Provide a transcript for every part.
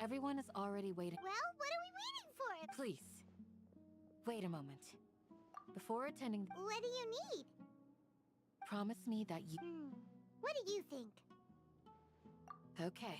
Everyone is already waiting. Well, what are we waiting for? Please, wait a moment. Before attending, What do you need? promise me that you... What do you think? Okay.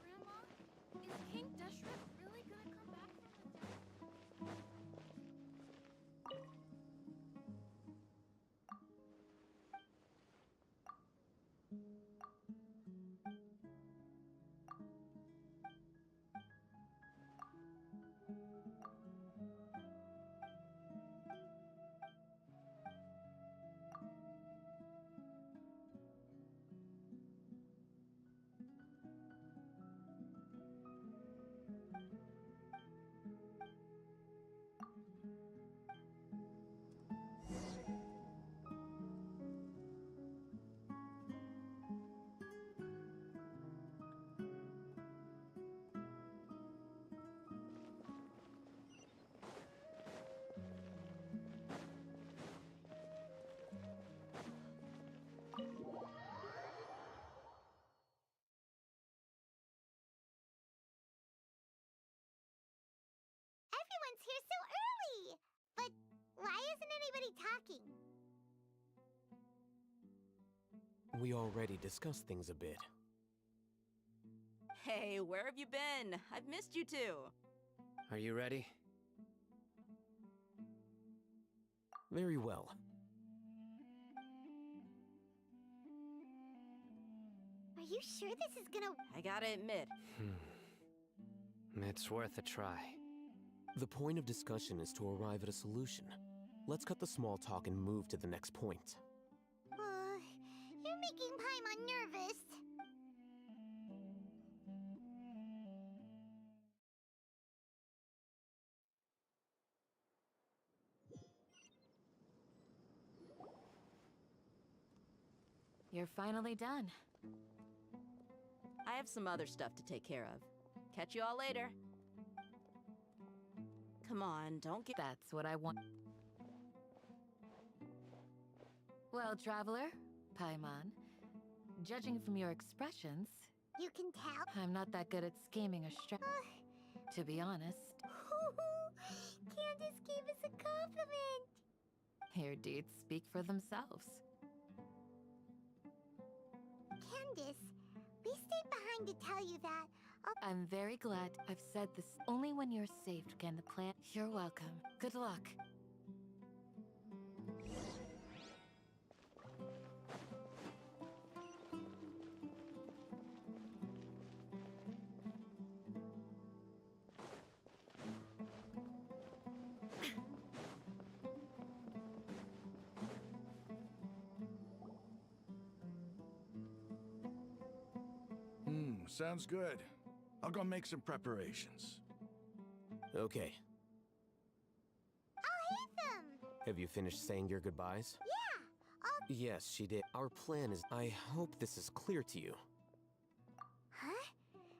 Grandma, is King Deshret really gonna come back from the dead? Everyone's here so early! But why isn't anybody talking? We already discussed things a bit. Hey, where have you been? I've missed you too. Are you ready? Very well. Are you sure this is gonna... I gotta admit, It's worth a try. The point of discussion is to arrive at a solution. Let's cut the small talk and move to the next point. You're making Paimon nervous. You're finally done. I have some other stuff to take care of. Catch you all later. Come on, don't get... That's what I want. Well, traveler, Paimon, judging from your expressions, You can tell. I'm not that good at scheming or to be honest. Candace gave us a compliment. Your deeds speak for themselves. Candace, we stayed behind to tell you that. I'm very glad I've said this. Only when you're safe can the plan... You're welcome. Good luck. Sounds good. I'll go make some preparations. Okay. I'll hit them. Have you finished saying your goodbyes? Yeah. Yes, she did. Our plan is... I hope this is clear to you. Huh?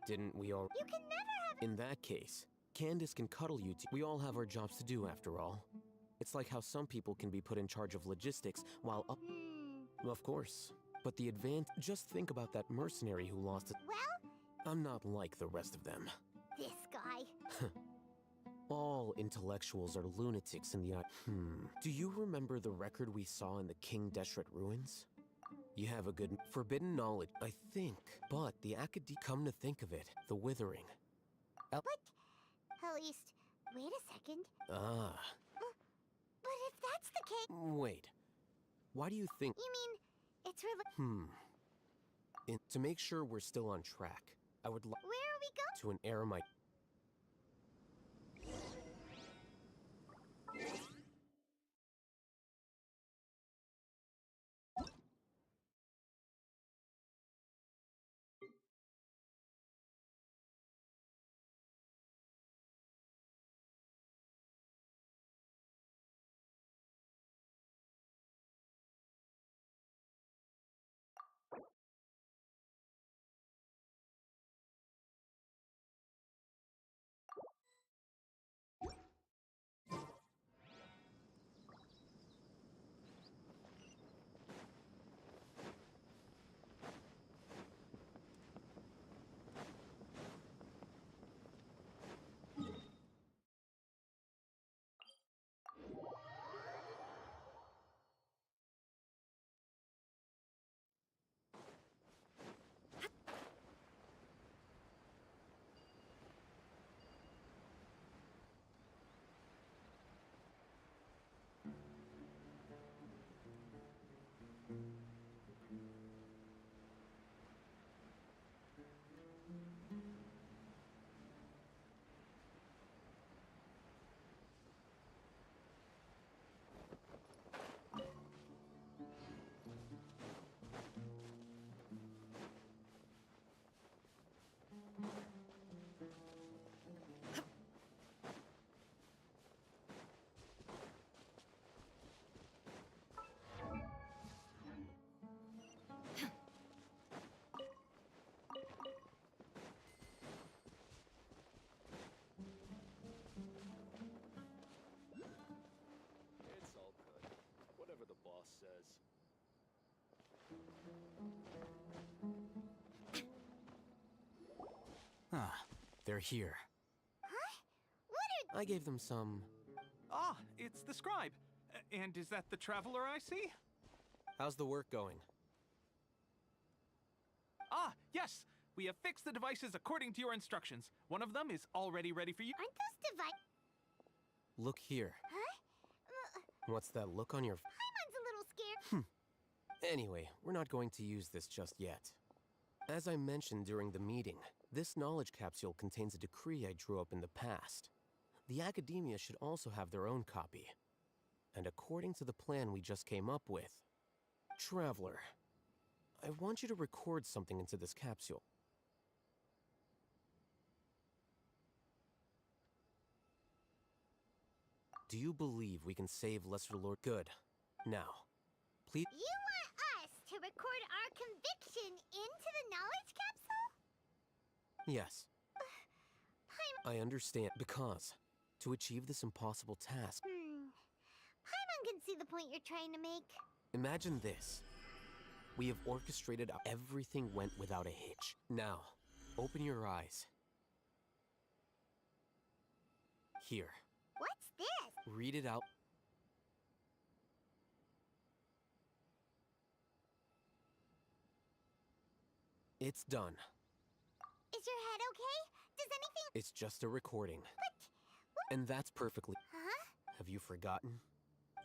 Didn't we all... You can never have... In that case, Candace can cuddle you We all have our jobs to do after all. It's like how some people can be put in charge of logistics while up... Of course. But the just think about that mercenary who lost it. Well, I'm not like the rest of them. this guy. All intellectuals are lunatics in the eye. Do you remember the record we saw in the King Deshret ruins? You have a good forbidden knowledge, I think. But the come to think of it, the withering. At least, wait a second. Ah. But if that's the case... Wait. Why do you think... You mean, it's really... To make sure we're still on track, I would like Where are we going? to an eremite. They're here. Huh? What are... I gave them some... Ah, it's the scribe. And is that the traveler I see? How's the work going? Ah, yes! We have fixed the devices according to your instructions. One of them is already ready for you. Aren't those devices... Look here. Huh? What's that look on your... Paimon's a little scared. Anyway, we're not going to use this just yet. As I mentioned during the meeting, this knowledge capsule contains a decree I drew up in the past. The academia should also have their own copy. And according to the plan we just came up with... Traveler, I want you to record something into this capsule. Do you believe we can save Lesser Lord? Good. Now, please... You want us to record our conviction into the knowledge capsule? Yes. I understand, because to achieve this impossible task... Paimon can see the point you're trying to make. Imagine this. We have orchestrated everything went without a hitch. Now, open your eyes. Here. What's this? Read it out. It's done. Is your head okay? Does anything... It's just a recording. What? And that's perfectly... Huh? Have you forgotten?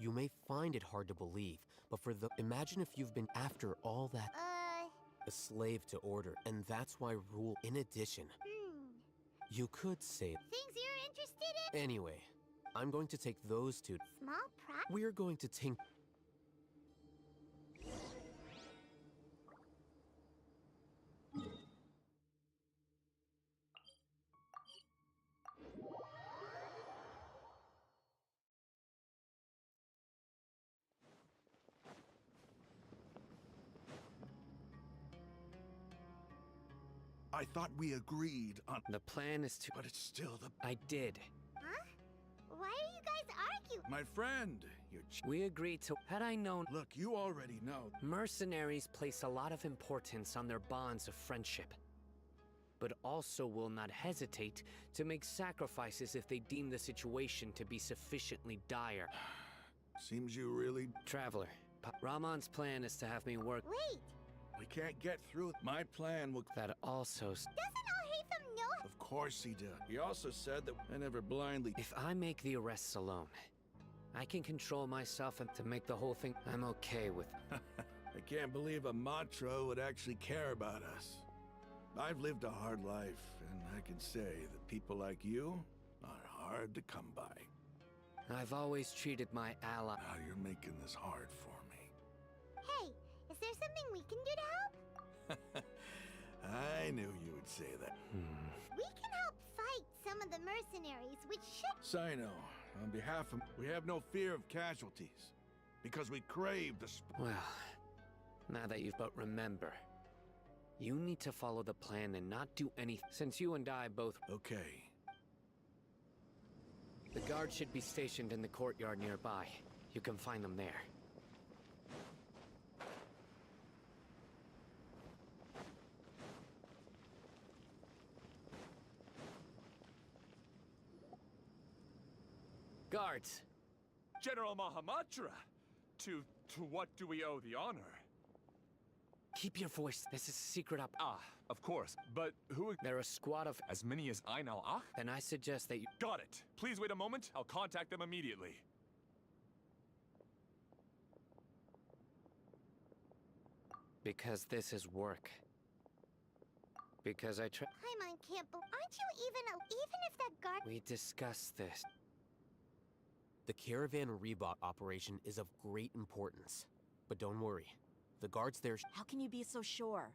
You may find it hard to believe, but for the... Imagine if you've been after all that... A slave to order, and that's why rule... In addition, you could say... Things you're interested in? Anyway, I'm going to take those two... Small prop? We're going to think... I thought we agreed on... The plan is to... But it's still the... I did. Huh? Why are you guys arguing? My friend, you're... We agreed to... Had I known... Look, you already know. Mercenaries place a lot of importance on their bonds of friendship, but also will not hesitate to make sacrifices if they deem the situation to be sufficiently dire. Seems you really... Traveler, Ramon's plan is to have me work... Wait! We can't get through. My plan will... That also... Doesn't Al-Haytham know? Of course he did. He also said that I never blindly... If I make the arrests alone, I can control myself and to make the whole thing... I'm okay with... I can't believe a Matra would actually care about us. I've lived a hard life, and I can say that people like you are hard to come by. I've always treated my ally... Now you're making this hard for me. Hey, is there something we can do to help? I knew you would say that. We can help fight some of the mercenaries, which should... Sino, on behalf of... We have no fear of casualties. Because we crave the... Well, now that you've... But remember, you need to follow the plan and not do anything, since you and I both... Okay. The guard should be stationed in the courtyard nearby. You can find them there. Guards! General Mahamatra! To what do we owe the honor? Keep your voice. This is secret up. Ah, of course. But who... They're a squad of... As many as Ainal Ach? Then I suggest that you... Got it. Please wait a moment. I'll contact them immediately. Because this is work. Because I try... Paimon can't Aren't you even if that guard... We discussed this. The Caravan Rebot operation is of great importance. But don't worry. The guards there... How can you be so sure?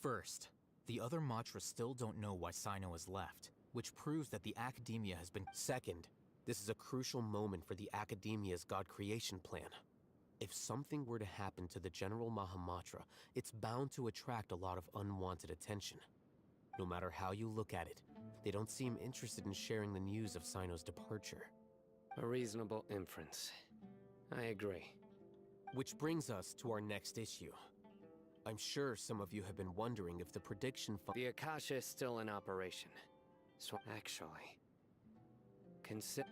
First, the other Matra still don't know why Sino is left, which proves that the Academia has been... Second, this is a crucial moment for the Academia's God creation plan. If something were to happen to the General Mahamatra, it's bound to attract a lot of unwanted attention. No matter how you look at it, they don't seem interested in sharing the news of Sino's departure. A reasonable inference. I agree. Which brings us to our next issue. I'm sure some of you have been wondering if the prediction The Akasha is still in operation. So actually,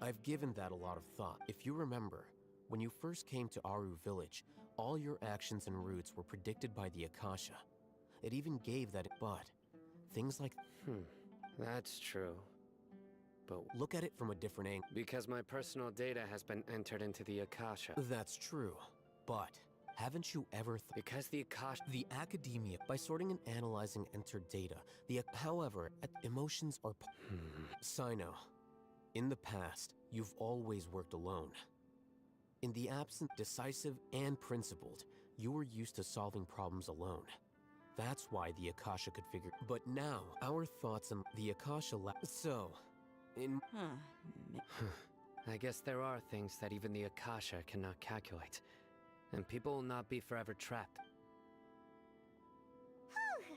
I've given that a lot of thought. If you remember, when you first came to Aru Village, all your actions and routes were predicted by the Akasha. It even gave that, but things like, that's true. But look at it from a different angle. because my personal data has been entered into the Akasha. That's true, but haven't you ever Because the Akasha... the academia, by sorting and analyzing entered data, however, emotions are Sino, in the past, you've always worked alone. In the absent, decisive, and principled, you were used to solving problems alone. That's why the Akasha could figure. But now, our thoughts and the Akasha so, in I guess there are things that even the Akasha cannot calculate. And people will not be forever trapped. Whew.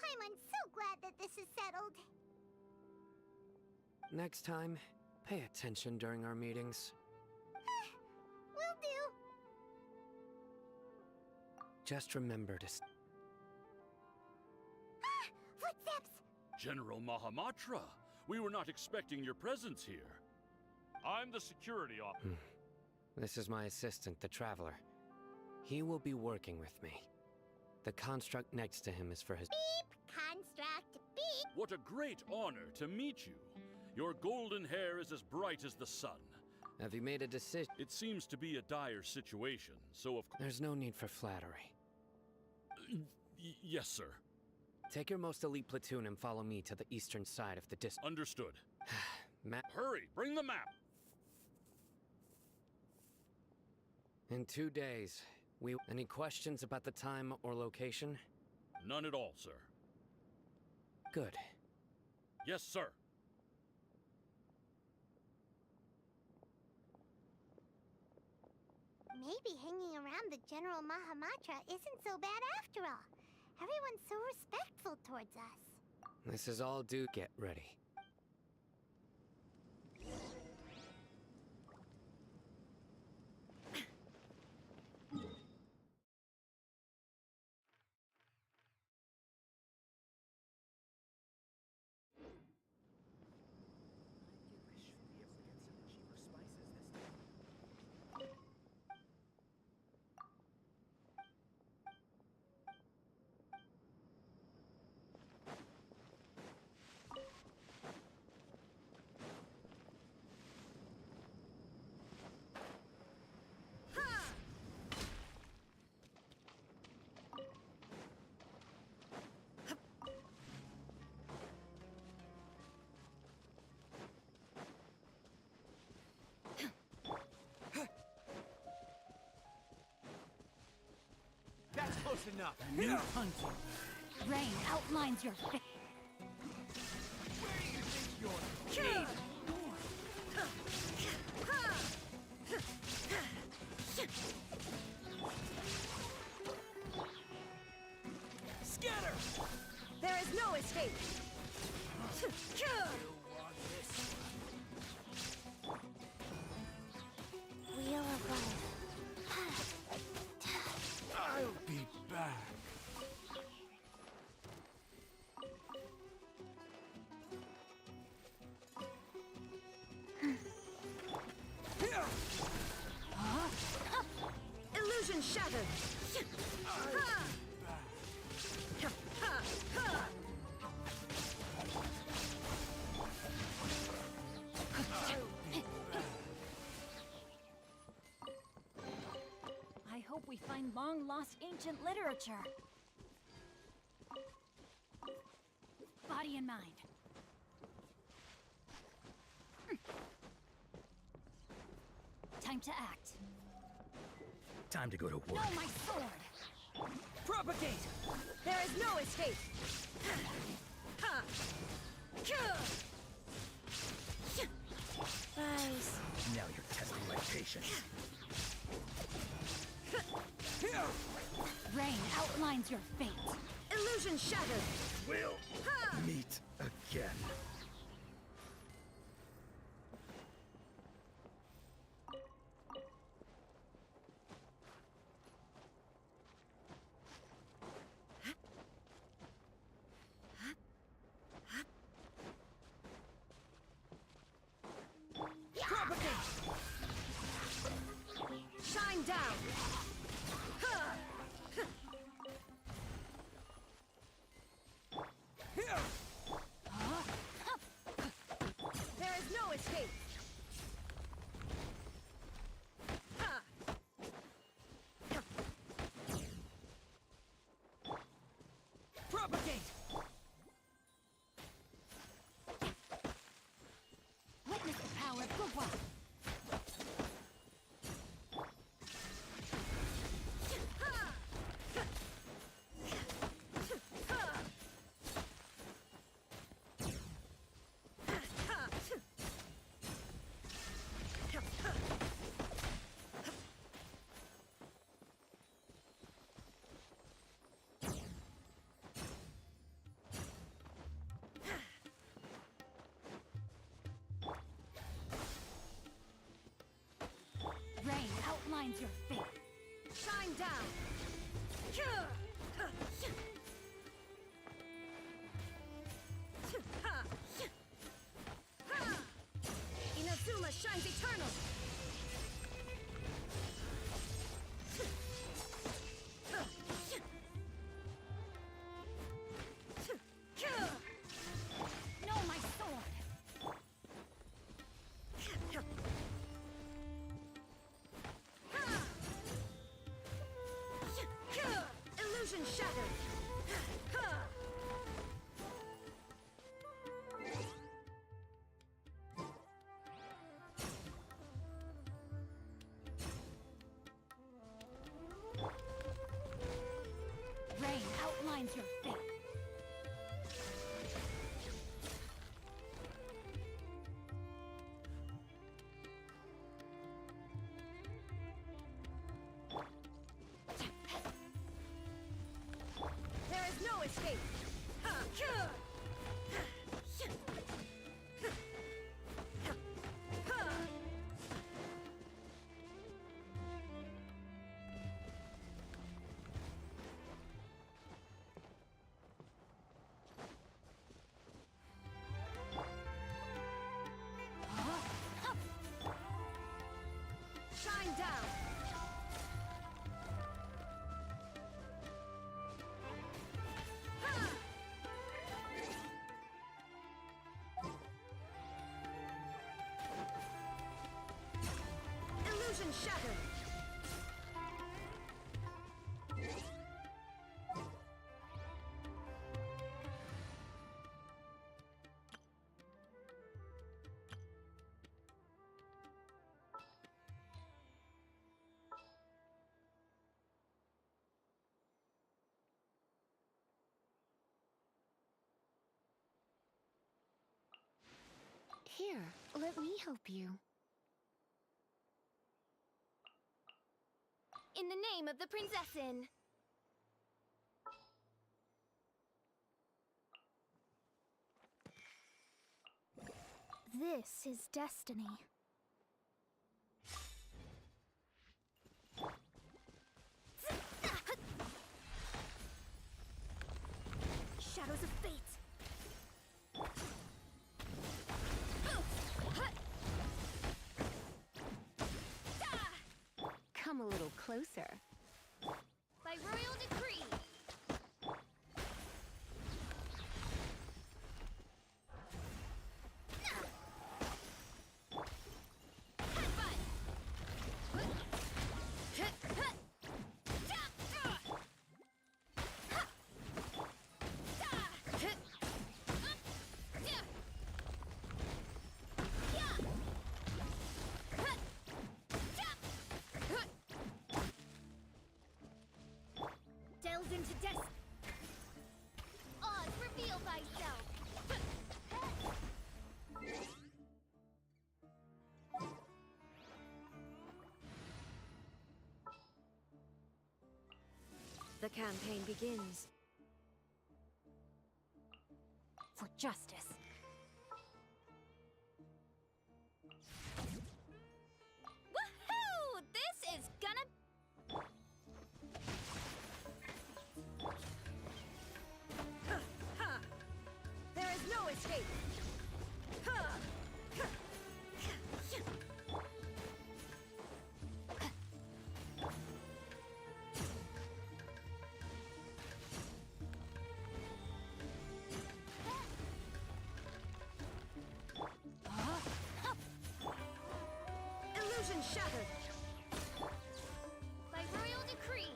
Paimon's so glad that this is settled. Next time, pay attention during our meetings. Will do. Just remember to... Footsteps! General Mahamatra, we were not expecting your presence here. I'm the security officer. This is my assistant, the Traveler. He will be working with me. The construct next to him is for his... Beep! Construct, beep! What a great honor to meet you. Your golden hair is as bright as the sun. Have you made a decision? It seems to be a dire situation, so of course... There's no need for flattery. Yes, sir. Take your most elite platoon and follow me to the eastern side of the district. Understood. Map. Hurry, bring the map! In 2 days, we... Any questions about the time or location? None at all, sir. Good. Yes, sir. Maybe hanging around the General Mahamatra isn't so bad after all. Everyone's so respectful towards us. This is all due. Get ready. That's close enough. New hunting. Rain outlines your face. Where do you think you're? Scatter! There is no escape! Wheel of life. I'll be back. Illusion shattered! I hope we find long-lost ancient literature. Body and mind. Time to act. Time to go to work. No, my sword! Propagate! There is no escape! Nice. Now you're testing my patience. Rain outlines your fate. Illusion shattered! We'll meet again. outlines your fate. Shine down! Inazuma shines eternal! Know my sword! Illusion shattered! Rain outlines your fate. There is no escape. Shine down. Illusion shattered. Here, let me help you. In the name of the Prinzessin! This is destiny. Shadows of fate! Come a little closer. By royal decree! Delves into destiny. Oz, reveal thyself. The campaign begins. For justice. Woohoo! This is gonna... There is no escape! Illusion shattered! By royal decree.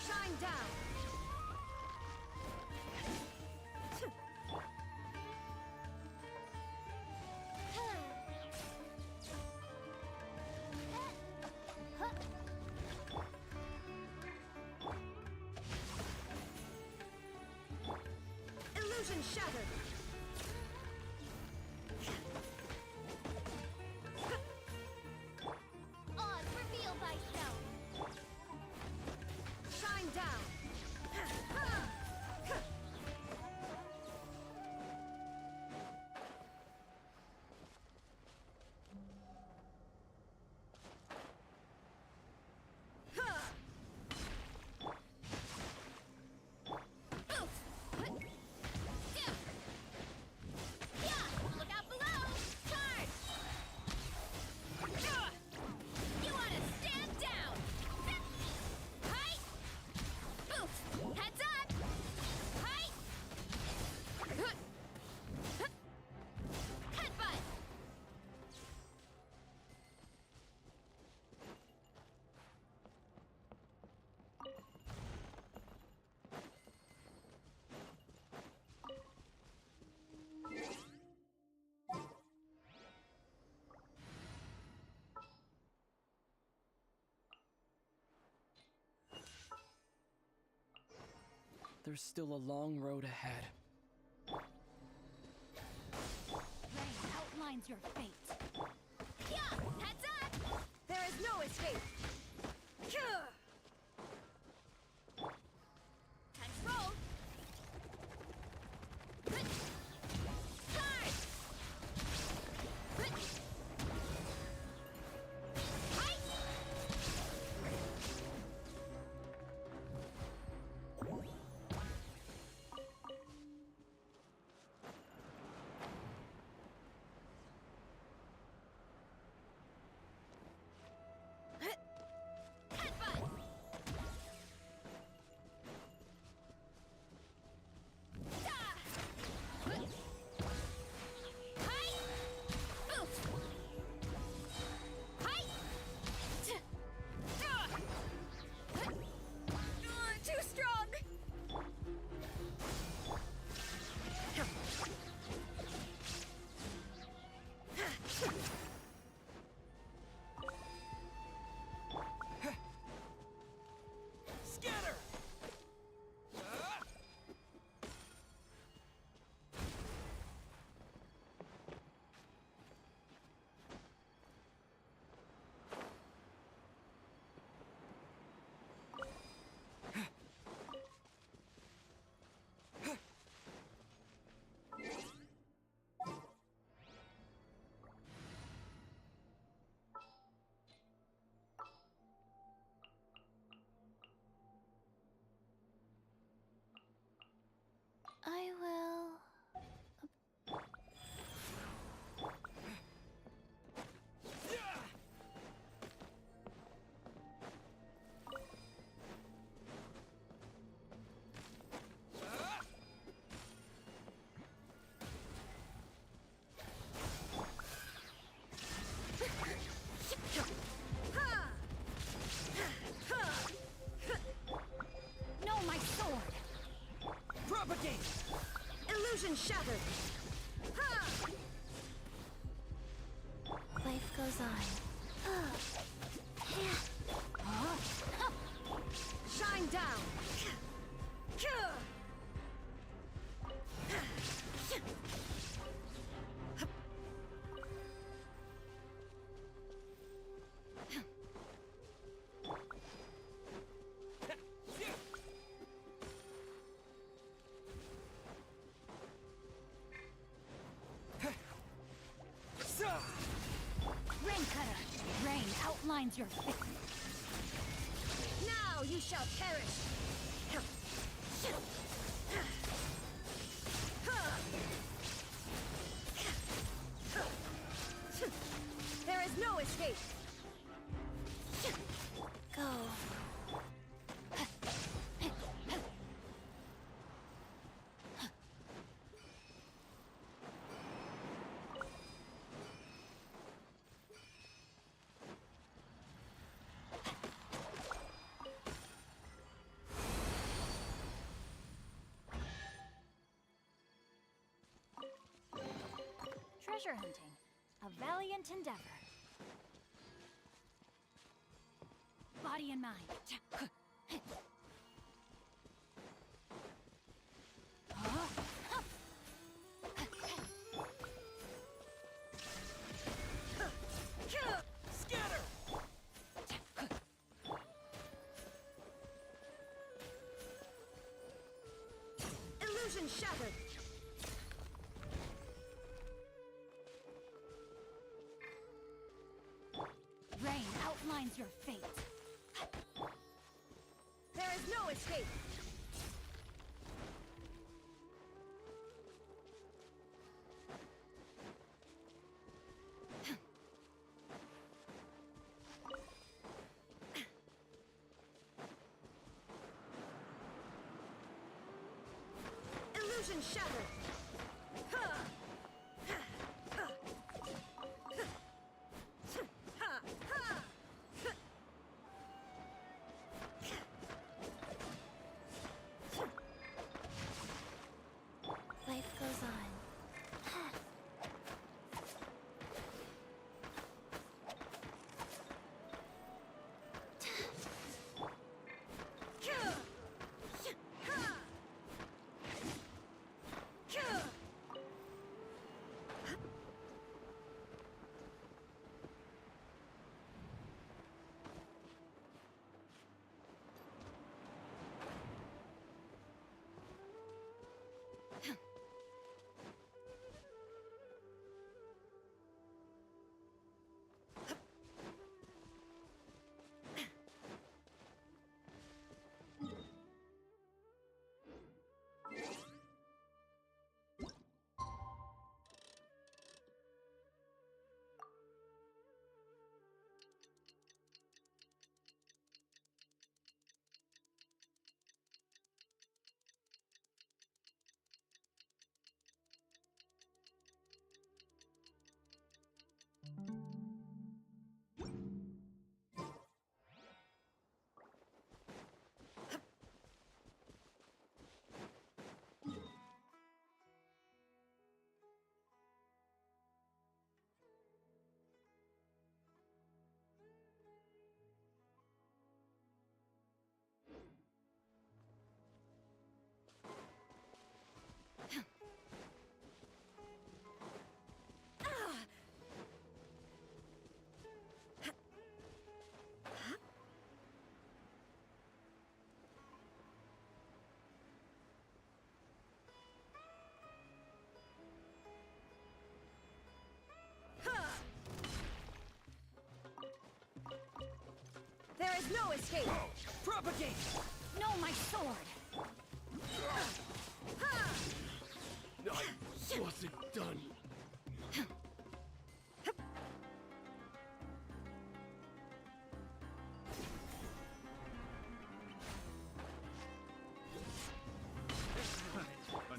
Shine down! Illusion shattered! Oz, reveal thyself. Shine down! there's still a long road ahead. Rain outlines your fate. Yeah, heads up! There is no escape. Time to roll. Charge! Too strong! Scatter! I will... No, my sword! Propagate! Illusion shattered! Life goes on. Shine down! Rain cutter! Rain outlines your fate. Now you shall perish! There is no escape! Go. Treasure hunting. A valiant endeavor. Body and mind. Scatter! Illusion shattered! Rain outlines your fate. There is no escape! Illusion shattered! Life goes on. is no escape! Propagate! No, my sword! I wasn't done.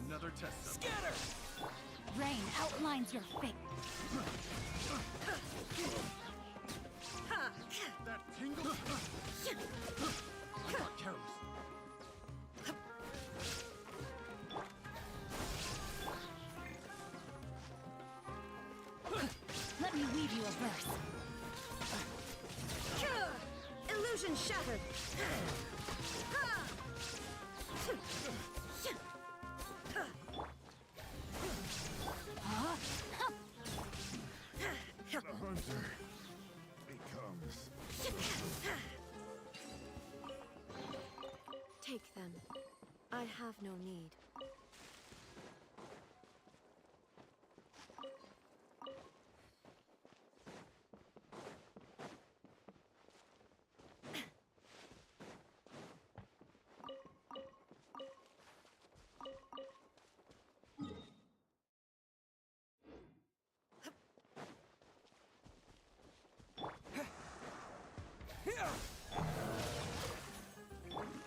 Another test. Scatter! Rain outlines your fate. That tingle? I got careless. Let me weave you a verse. Illusion shattered! The hunter becomes. Take them. I have no need.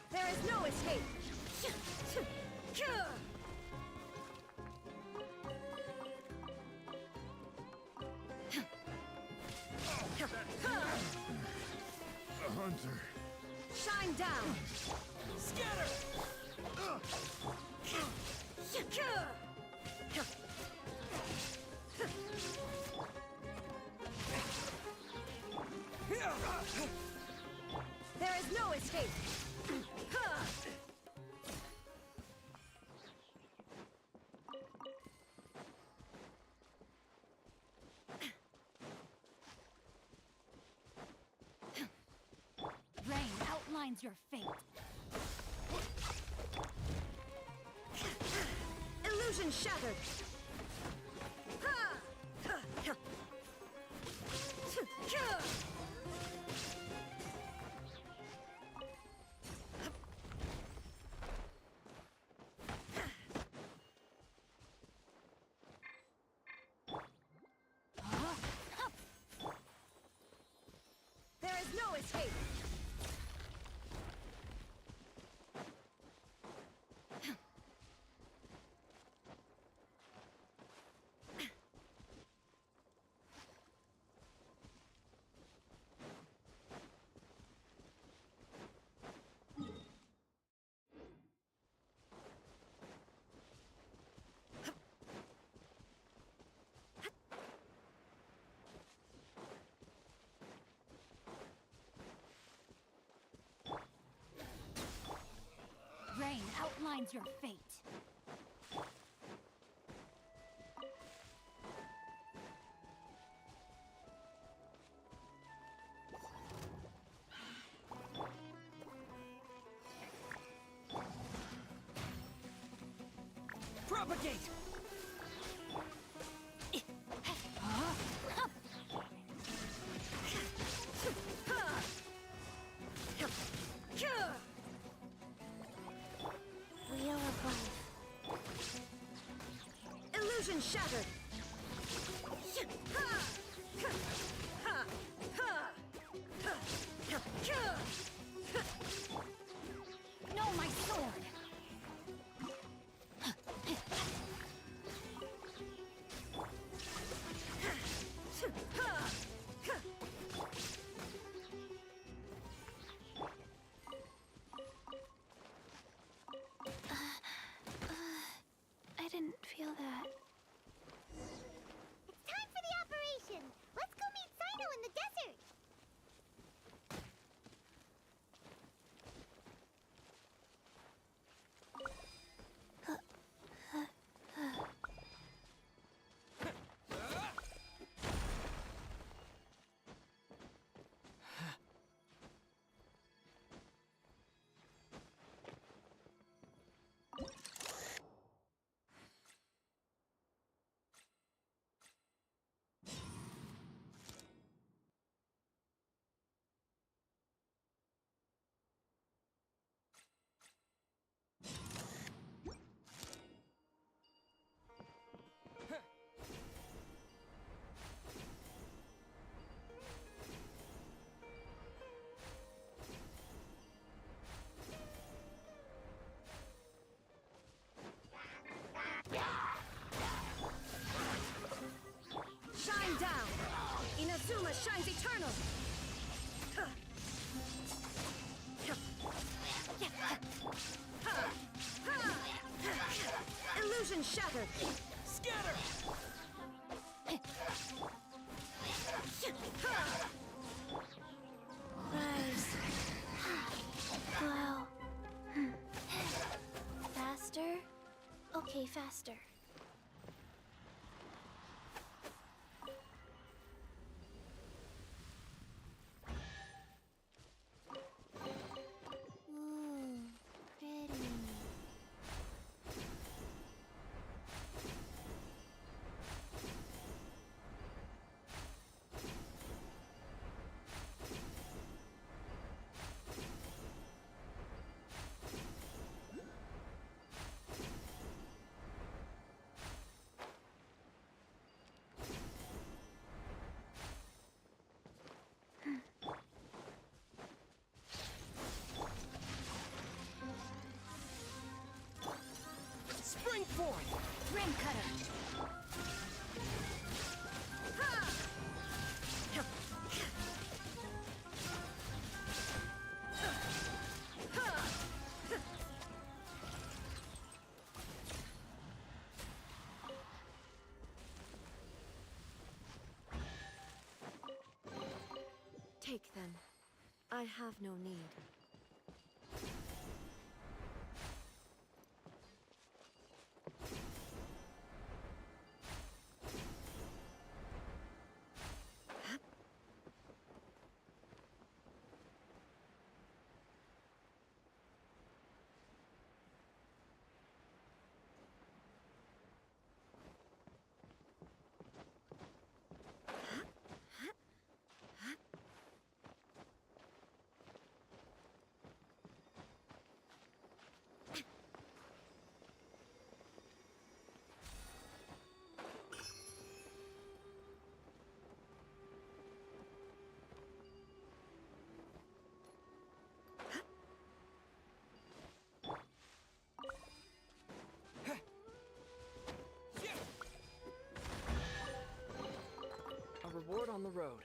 There is no escape! The hunter. Shine down! Scatter! There is no escape! Rain outlines your fate. Illusion shattered! There is no escape! Rain outlines your fate. Propagate! Wheel of life. Illusion shattered! No, my sword! I didn't feel that. It's time for the operation! Let's go meet Sino in the desert! Dharma shines eternal! Illusion shattered! Scatter! Rise. Wow. Faster? Okay, faster. Ooh, pretty. Spring forth! Rim cutter! Take them. I have no need. A reward on the road.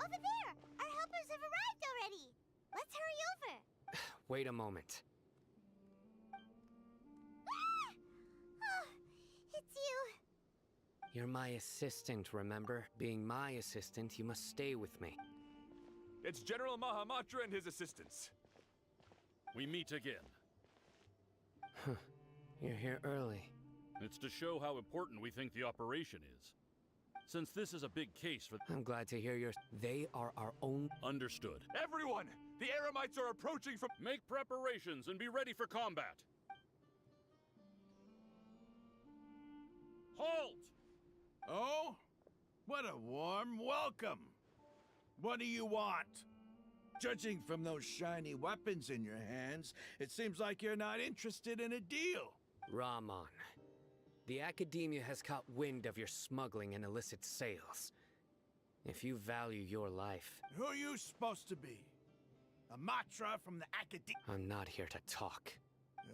Over there! Our helpers have arrived already! Let's hurry over! Wait a moment. Ah! Oh, it's you! You're my assistant, remember? Being my assistant, you must stay with me. It's General Mahamatra and his assistants. We meet again. You're here early. It's to show how important we think the operation is. Since this is a big case for... I'm glad to hear They are our own... Understood. Everyone! The Eremites are approaching from... Make preparations and be ready for combat. Halt! Oh? What a warm welcome! What do you want? Judging from those shiny weapons in your hands, it seems like you're not interested in a deal. Rahman. The Academia has caught wind of your smuggling and illicit sales. If you value your life, Who are you supposed to be? A Matra from the Academy? I'm not here to talk.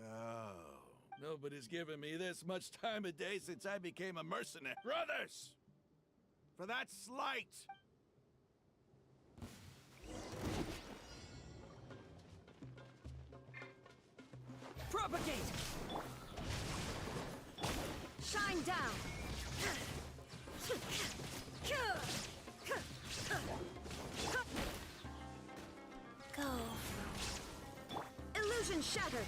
Oh, nobody's given me this much time of day since I became a mercenary. Brothers! For that slight! Propagate! Shine down! Go. Illusion shattered!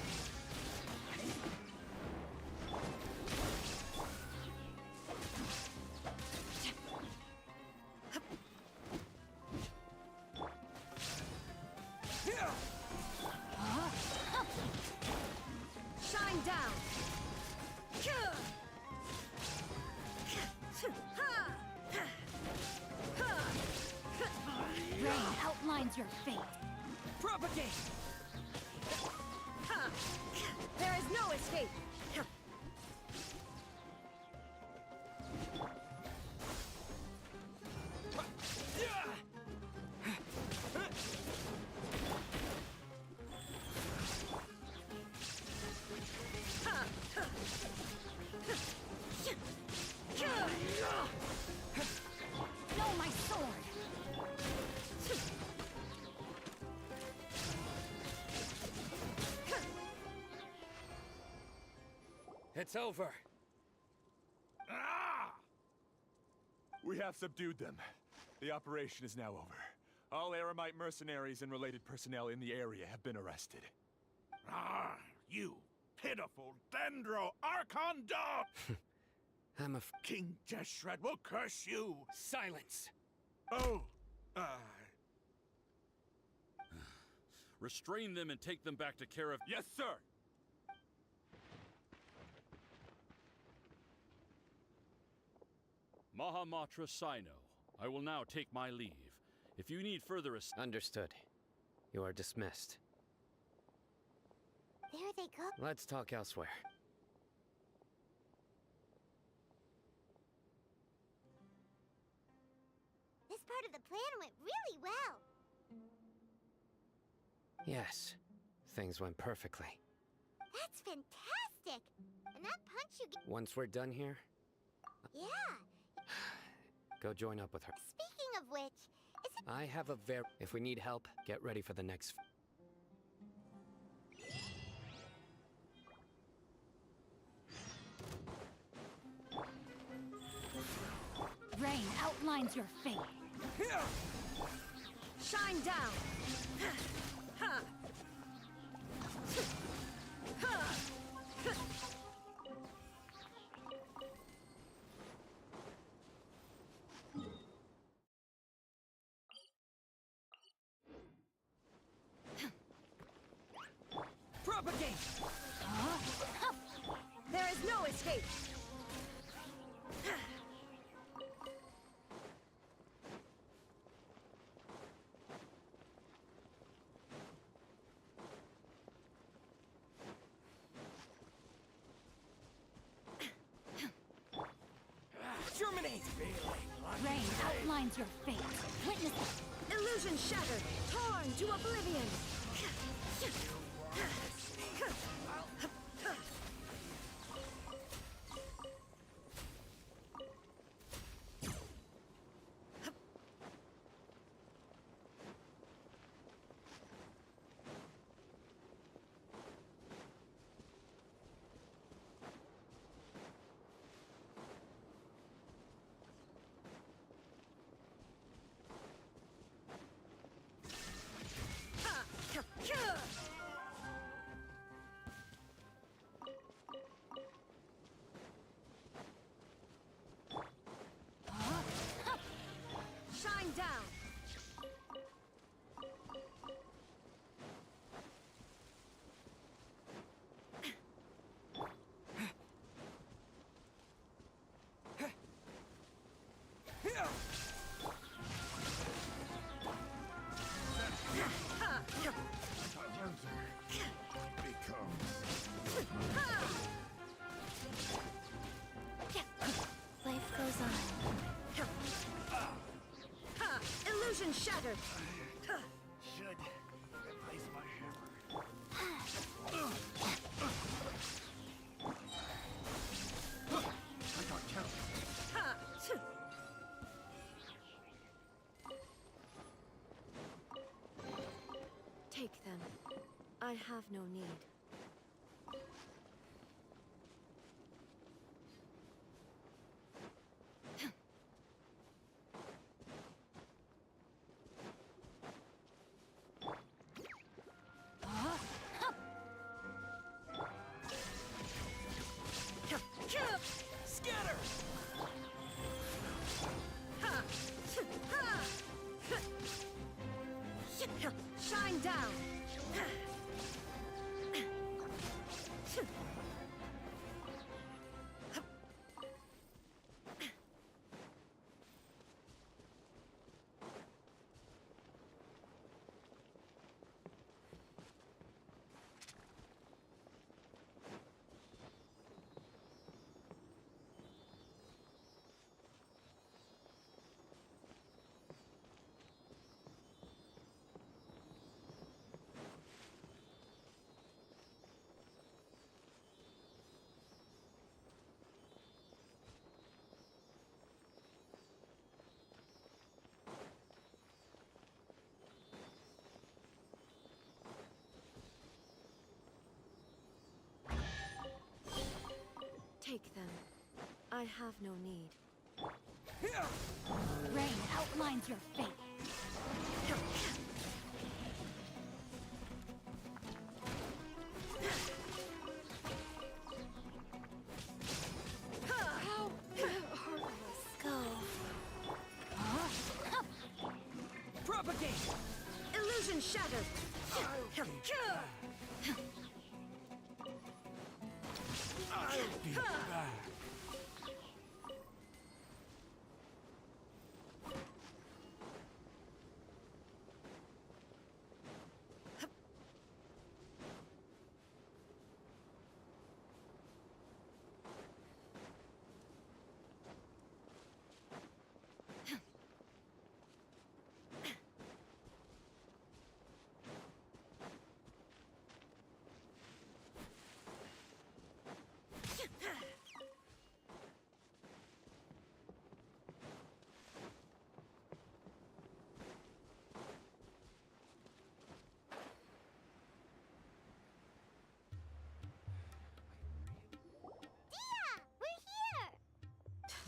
Shine down! Rain outlines your fate. Propagate! There is no escape! No, my sword. It's over. Ah! We have subdued them. The operation is now over. All Aramite mercenaries and related personnel in the area have been arrested. Ah, you pitiful Dendro Archon dog! I'm King Deshret will curse you! Silence! Oh, Restrain them and take them back to care of. Yes, sir! Mahamatra Sino, I will now take my leave. If you need further assistance. Understood. You are dismissed. There they go. Let's talk elsewhere. This part of the plan went really well. Yes, things went perfectly. That's fantastic. And that punch you get. Once we're done here, Yeah. go join up with her. Speaking of which, is it I have a If we need help, get ready for the next. Rain outlines your fate. Shine down! Propagate! There is no escape! Germinate! Rain outlines your fate. Witness it. Illusion shattered! Torn to oblivion! shattered! Should replace my hammer. I got counted. Take them. I have no need. Scatter! Shine down! Take them. I have no need. Rain outlines your fate. How heartless. Go. Propagate! Illusion shattered! I'll be back.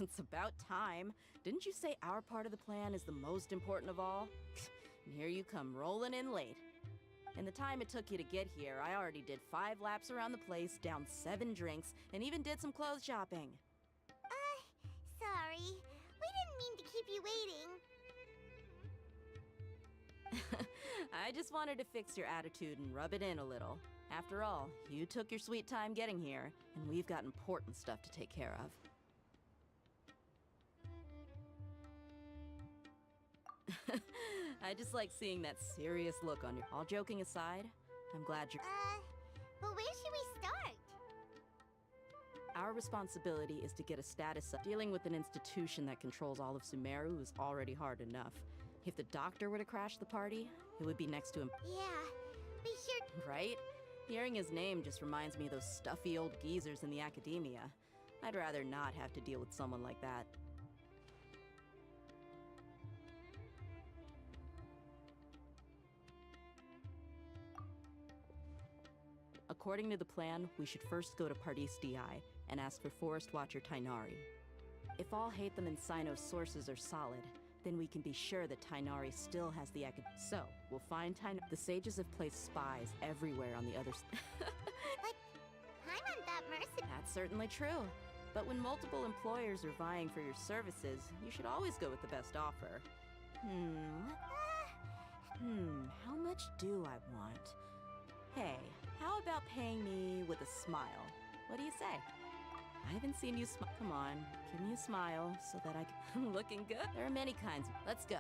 It's about time. Didn't you say our part of the plan is the most important of all? And here you come rolling in late. In the time it took you to get here, I already did 5 laps around the place, downed 7 drinks, and even did some clothes shopping. Sorry. We didn't mean to keep you waiting. I just wanted to fix your attitude and rub it in a little. After all, you took your sweet time getting here, and we've got important stuff to take care of. I just like seeing that serious look on your... All joking aside, I'm glad you're... But where should we start? Our responsibility is to get a status up. Dealing with an institution that controls all of Sumeru is already hard enough. If the doctor were to crash the party, it would be next to him. Yeah, we sure... Right? Hearing his name just reminds me of those stuffy old geezers in the academia. I'd rather not have to deal with someone like that. According to the plan, we should first go to Pardis DI and ask for Forest Watcher Tainari. If all Hatham and Sino's sources are solid, then we can be sure that Tainari still has the So, we'll find Tainari. The sages have placed spies everywhere on the other side. But I'm not that mercenary. That's certainly true. But when multiple employers are vying for your services, you should always go with the best offer. How much do I want? Hey, how about paying me with a smile? What do you say? I haven't seen you smile. Come on, give me a smile so that I can... Looking good? There are many kinds. Let's go.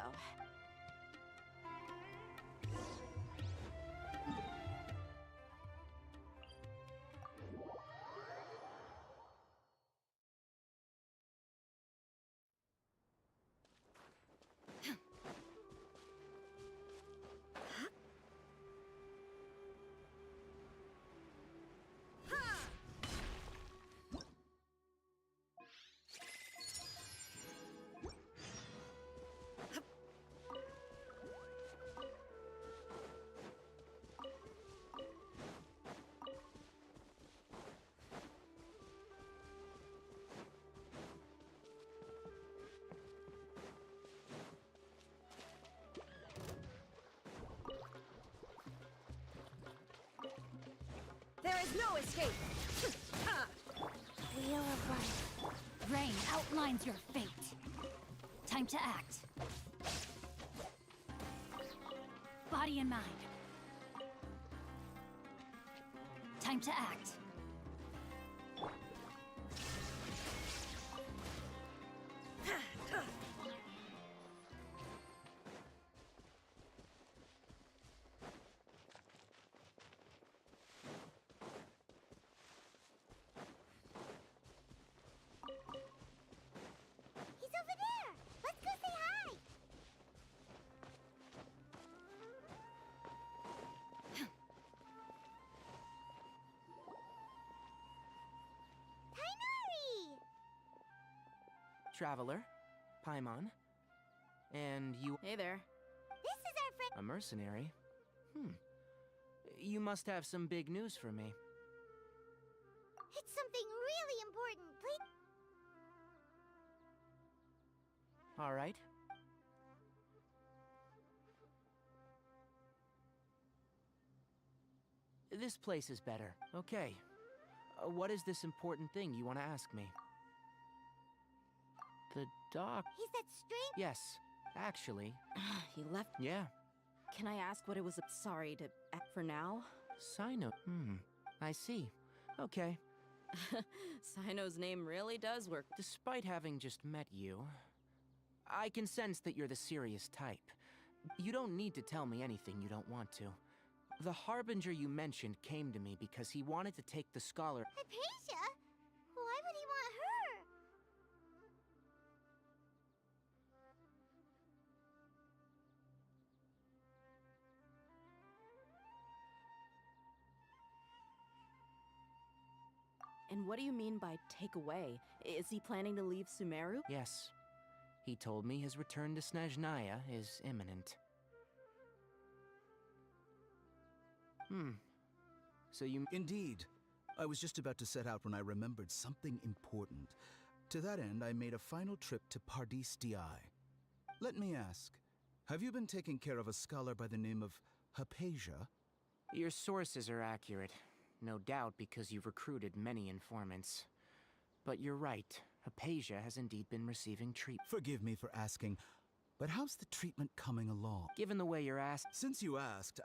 is no escape! Wheel of Life. Rain outlines your fate. Time to act. Body and mind. Time to act. He's over there! Let's go say hi! Tainari! Traveler, Paimon, and you Hey there. This is our friend. a mercenary? You must have some big news for me. It's something really important. Please. All right. This place is better. Okay. What is this important thing you want to ask me? The doc... He's that strange. Yes, actually. He left. Yeah. Can I ask what it was? Sorry to. For now? Sino. I see. Okay. Sino's name really does work. Despite having just met you, I can sense that you're the serious type. You don't need to tell me anything you don't want to. The Harbinger you mentioned came to me because he wanted to take the scholar. Hypatia? Why would he want her? And what do you mean by take away? Is he planning to leave Sumeru? Yes. He told me his return to Snezhnaya is imminent. So you... Indeed. I was just about to set out when I remembered something important. To that end, I made a final trip to Pardis Di. Let me ask, have you been taking care of a scholar by the name of Hypatia? Your sources are accurate. No doubt because you've recruited many informants. But you're right. Hypatia has indeed been receiving treatment. Forgive me for asking, but how's the treatment coming along? Given the way you're asked... Since you asked...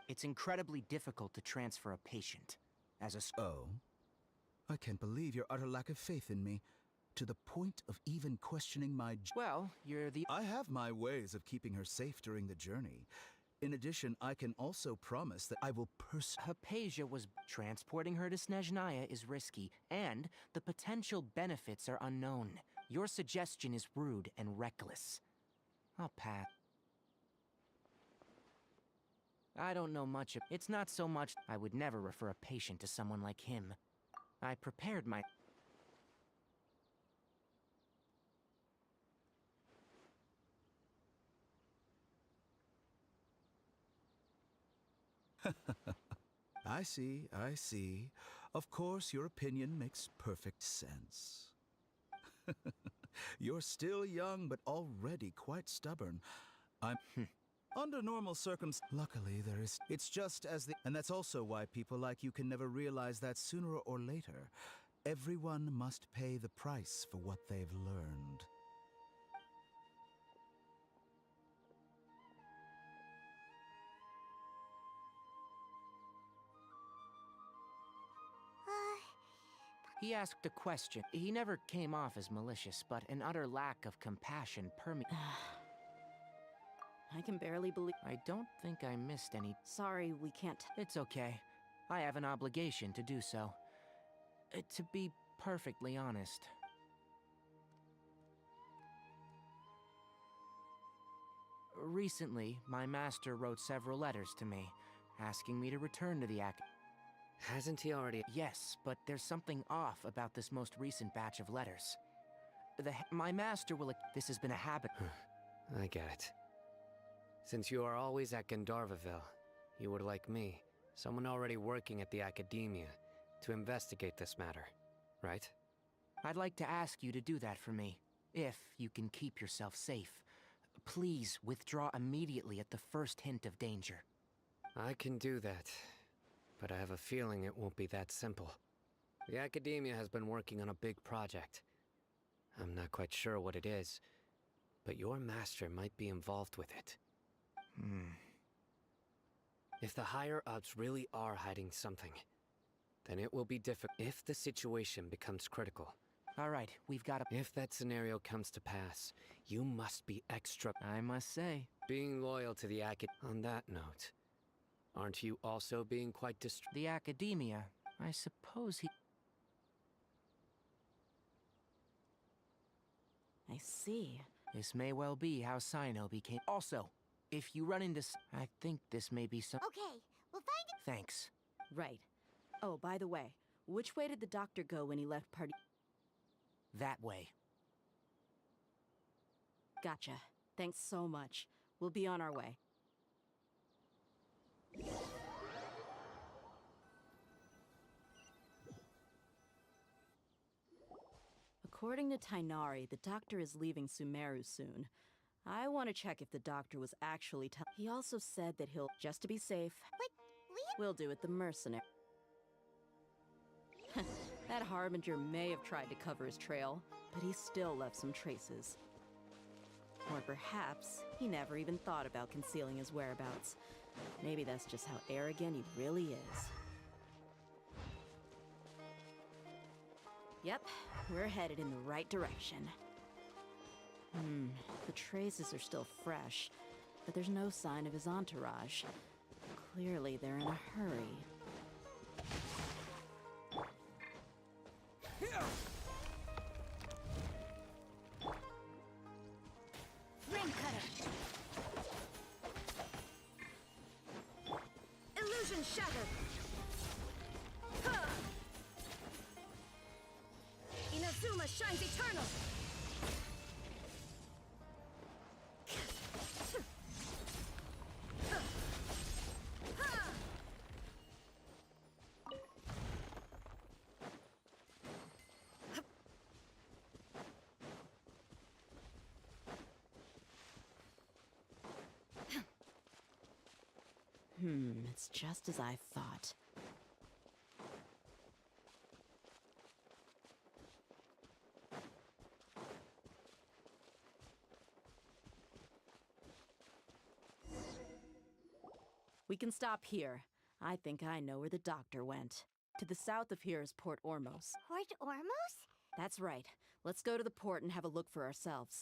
It's incredibly difficult to transfer a patient. As a... Oh? I can't believe your utter lack of faith in me. To the point of even questioning my... Well, you're the... I have my ways of keeping her safe during the journey. In addition, I can also promise that I will Hypatia was... Transporting her to Snezhnaya is risky, and the potential benefits are unknown. Your suggestion is rude and reckless. I'll pass. I don't know much of... It's not so much... I would never refer a patient to someone like him. I prepared my... I see, I see. Of course, your opinion makes perfect sense. You're still young, but already quite stubborn. I'm... Under normal circumstances... Luckily, there is... It's just as the... And that's also why people like you can never realize that sooner or later, everyone must pay the price for what they've learned. He asked a question. He never came off as malicious, but an utter lack of compassion permeated... I can barely believe... I don't think I missed any... Sorry, we can't... It's okay. I have an obligation to do so. To be perfectly honest. Recently, my master wrote several letters to me, asking me to return to the Hasn't he already? Yes, but there's something off about this most recent batch of letters. My master will... This has been a habit... I get it. Since you are always at Gandharvaville, you would like me, someone already working at the Academia, to investigate this matter, right? I'd like to ask you to do that for me, if you can keep yourself safe. Please withdraw immediately at the first hint of danger. I can do that, but I have a feeling it won't be that simple. The Academia has been working on a big project. I'm not quite sure what it is, but your master might be involved with it. If the higher-ups really are hiding something, then it will be difficult if the situation becomes critical. All right, we've got to... If that scenario comes to pass, you must be extra... I must say. Being loyal to the On that note, aren't you also being quite The Academia, I suppose he... I see. This may well be how Sino became... Also, if you run into... I think this may be some... Okay, we'll find it. Thanks. Right. Oh, by the way, which way did the doctor go when he left party? That way. Gotcha. Thanks so much. We'll be on our way. According to Tainari, the doctor is leaving Sumeru soon. I want to check if the doctor was actually He also said that he'll, just to be safe, we'll do it the mercenary. That Harbinger may have tried to cover his trail, but he still left some traces. Or perhaps he never even thought about concealing his whereabouts. Maybe that's just how arrogant he really is. Yep, we're headed in the right direction. The traces are still fresh, but there's no sign of his entourage. Clearly they're in a hurry. Ring cutter. Illusion shattered. Inazuma shines eternal. It's just as I thought. We can stop here. I think I know where the doctor went. To the south of here is Port Ormos. Port Ormos? That's right. Let's go to the port and have a look for ourselves.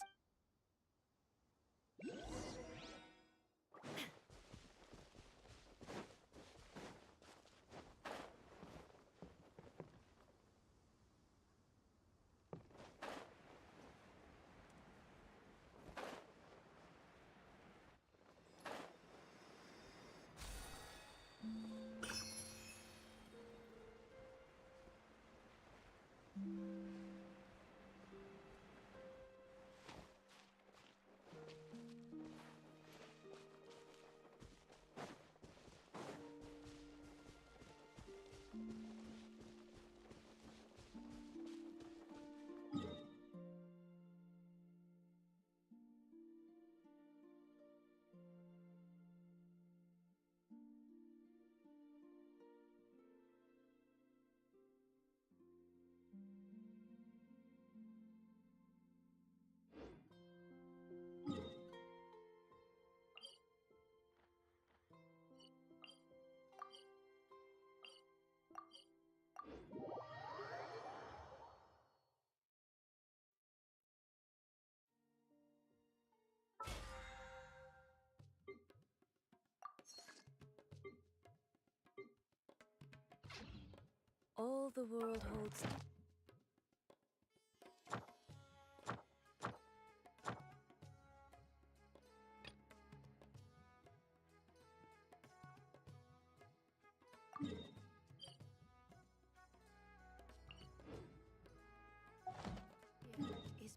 All the world holds... Is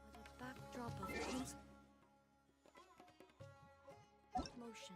but a backdrop of motion.